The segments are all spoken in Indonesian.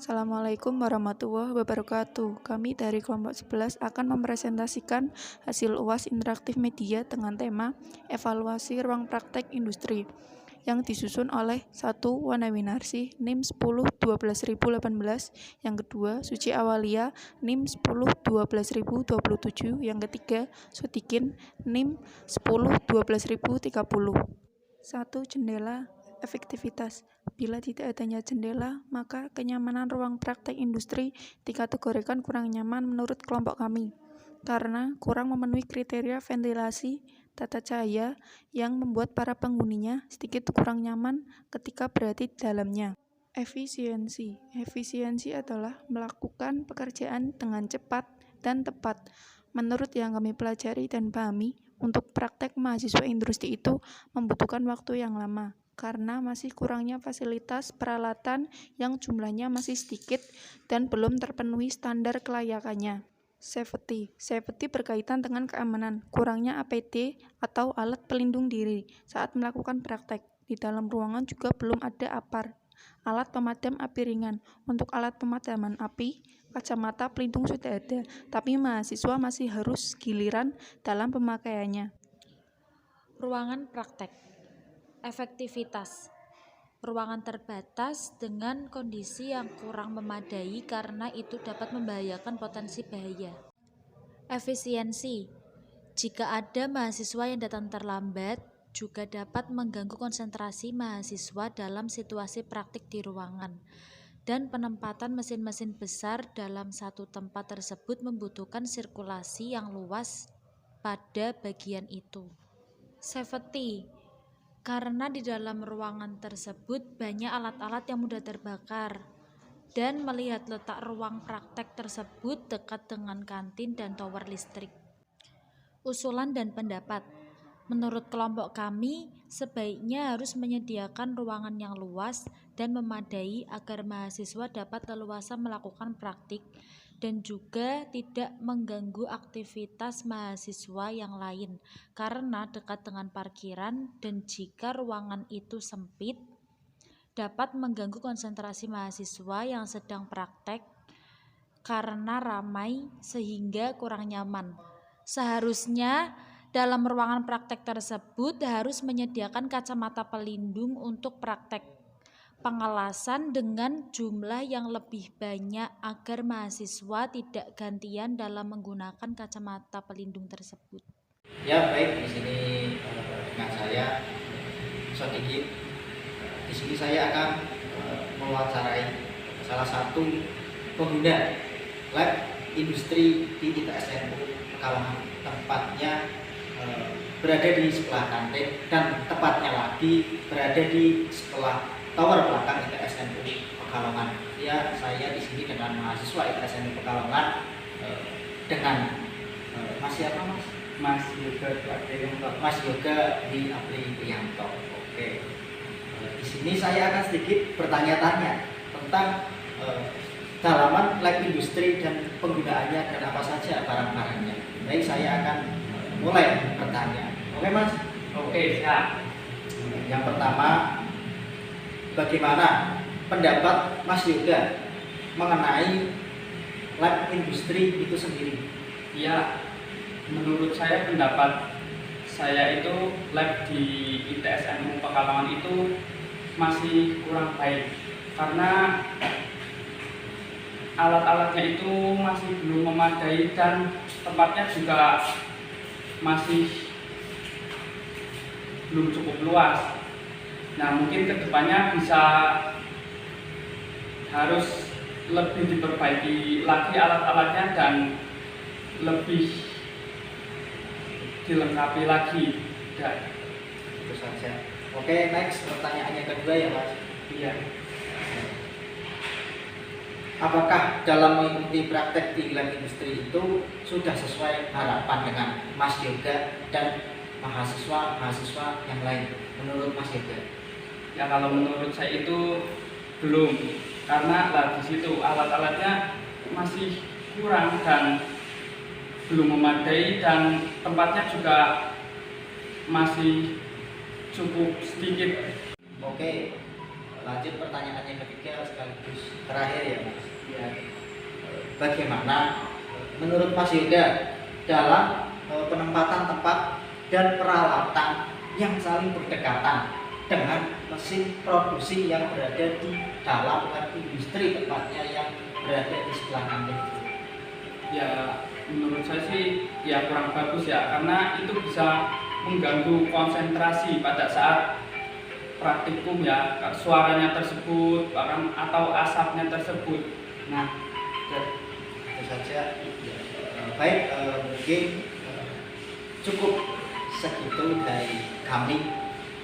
Assalamualaikum warahmatullahi wabarakatuh. Kami dari kelompok 11 akan mempresentasikan hasil UAS interaktif media dengan tema evaluasi ruang praktek industri yang disusun oleh 1. Wana Winarsi NIM 10-12018, yang kedua Suci Awalia NIM 10-12027, yang ketiga Sutikin NIM 10-12030. 1. Jendela efektivitas. Bila tidak adanya jendela, maka kenyamanan ruang praktek industri dikategorikan kurang nyaman menurut kelompok kami, karena kurang memenuhi kriteria ventilasi tata cahaya yang membuat para penghuninya sedikit kurang nyaman ketika berada di dalamnya. Efisiensi. Efisiensi adalah melakukan pekerjaan dengan cepat dan tepat. Menurut yang kami pelajari dan pahami, untuk praktek mahasiswa industri itu membutuhkan waktu yang lama, karena masih kurangnya fasilitas peralatan yang jumlahnya masih sedikit dan belum terpenuhi standar kelayakannya. Safety berkaitan dengan keamanan, kurangnya APD atau alat pelindung diri saat melakukan praktek. Di dalam ruangan juga belum ada APAR, alat pemadam api ringan. Untuk alat pemadaman api, kacamata pelindung sudah ada, tapi mahasiswa masih harus giliran dalam pemakaiannya. Ruangan praktek. Efektivitas. Ruangan terbatas dengan kondisi yang kurang memadai karena itu dapat membahayakan potensi bahaya. Efisiensi. Jika ada mahasiswa yang datang terlambat, juga dapat mengganggu konsentrasi mahasiswa dalam situasi praktik di ruangan. Dan penempatan mesin-mesin besar dalam satu tempat tersebut membutuhkan sirkulasi yang luas pada bagian itu. Safety. Karena di dalam ruangan tersebut banyak alat-alat yang mudah terbakar, dan melihat letak ruang praktek tersebut dekat dengan kantin dan tower listrik. Usulan dan pendapat. Menurut kelompok kami, sebaiknya harus menyediakan ruangan yang luas dan memadai agar mahasiswa dapat leluasa melakukan praktik dan juga tidak mengganggu aktivitas mahasiswa yang lain karena dekat dengan parkiran, dan jika ruangan itu sempit dapat mengganggu konsentrasi mahasiswa yang sedang praktek karena ramai sehingga kurang nyaman. Seharusnya dalam ruangan praktek tersebut harus menyediakan kacamata pelindung untuk praktek pengelasan dengan jumlah yang lebih banyak agar mahasiswa tidak gantian dalam menggunakan kacamata pelindung tersebut. Ya baik, di sini dengan saya Sodikin. Di sini saya akan mewawancarai salah satu pengguna lab industri di ITSNU Pekalongan. Tempatnya berada di sebelah kantin dan tepatnya lagi berada di sebelah tower belakang ITSNU Pekalongan. Ya, saya di sini dengan mahasiswa ITSNU Pekalongan dengan Mas siapa Mas? Mas Yoga di Aprianto. Oke. Di sini saya akan sedikit bertanya-tanya tentang dalaman lab industri dan penggunaannya dan apa saja barang-barangnya. Baik, saya akan mulai bertanya. Oke Mas? Oke, siap. Yang pertama, bagaimana pendapat Mas Yoga mengenai lab industri itu sendiri? Ya, menurut saya pendapat saya itu lab di ITSNU Pekalongan itu masih kurang baik karena alat-alatnya itu masih belum memadai dan tempatnya juga masih belum cukup luas. Nah, mungkin kedepannya bisa harus lebih diperbaiki lagi alat-alatnya dan lebih dilengkapi lagi. Itu saja. Oke, next pertanyaannya kedua ya Mas. Iya. Apakah dalam mengikuti praktek di lab industri itu sudah sesuai harapan dengan Mas Yoga dan mahasiswa yang lain menurut Mas Yoga? Ya, kalau menurut saya itu belum, karena di situ alat-alatnya masih kurang dan belum memadai dan tempatnya juga masih cukup sedikit. Oke, lanjut pertanyaan yang ketiga sekaligus terakhir ya Mas. Ya. Bagaimana menurut Mas Yuda dalam penempatan tempat dan peralatan yang saling berdekatan dengan mesin produksi yang berada di dalam lab industri tepatnya yang berada di sebelah kantin? Ya, menurut saya sih ya kurang bagus ya, karena itu bisa mengganggu konsentrasi pada saat praktikum ya, suaranya tersebut bahkan atau asapnya tersebut. Nah, Itu saja. Baik, mungkin cukup segitu dari kami,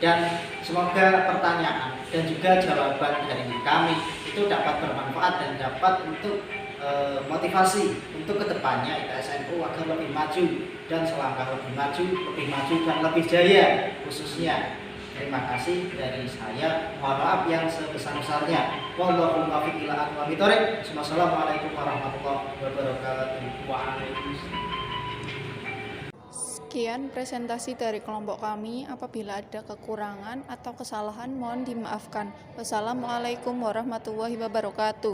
dan semoga pertanyaan dan juga jawaban dari kami itu dapat bermanfaat dan dapat untuk motivasi untuk kedepannya ITSNU agar lebih maju dan selangkah lebih maju dan lebih jaya khususnya. Terima kasih dari saya. Mohon maaf yang sebesar-besarnya. Wallahul muwaffiq ila aqwamit thoriq. Wassalamualaikum warahmatullahi wabarakatuh. waalaikumsalam. Sekian presentasi dari kelompok kami. Apabila ada kekurangan atau kesalahan mohon dimaafkan. Wassalamualaikum warahmatullahi wabarakatuh.